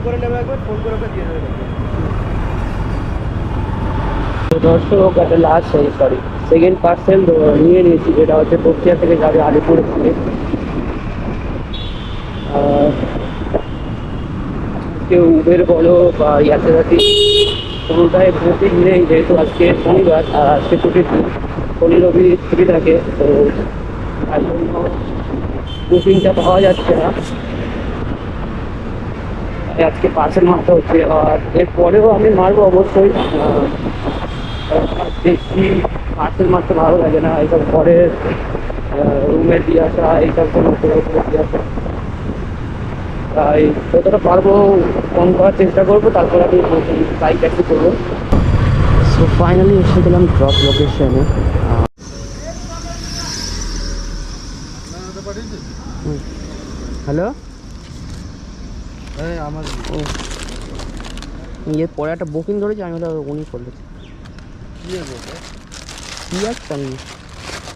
করে নেবে, একবার ফোন করে ওকে দিয়ে দেবে। তো দর্শক একটা লাস্ট সরি সেকেন্ড পার্সেল নিয়ে নিয়েছি, যেটা হচ্ছে প্রক্রিয়া থেকে যাবে আলিপুর থেকে। আজকে উবের বলো বা ইয়াতায়াতি কোনোটাই বুকিং নেই, যেহেতু আজকে শনিবার আর আজকে ছুটির দিন, শনি রবি ছুটি থাকে, তো তার জন্য বুকিংটা পাওয়া যাচ্ছে না। তাই আজকে পার্সেল মারতে হচ্ছে, আর এরপরেও আমি মারবো অবশ্যই। বেশি পার্সেল মারতে ভালো লাগে না, এইসব ঘরের রুমে দিয়ে আসা, এইসব কোনো দিয়ে আসা। তাই যতটা পারবো কম করার চেষ্টা করবো, তারপর আমি বাইক ট্যাক্সি করবো। সো ফাইনালি এসে গেলাম ড্রপ লোকেশনে। হ্যালো, হ্যাঁ আমার ইয়ে পরে একটা বুকিং ধরেছি, আমি হলো উনি করলেছি। কি আছে? কি আছে আমি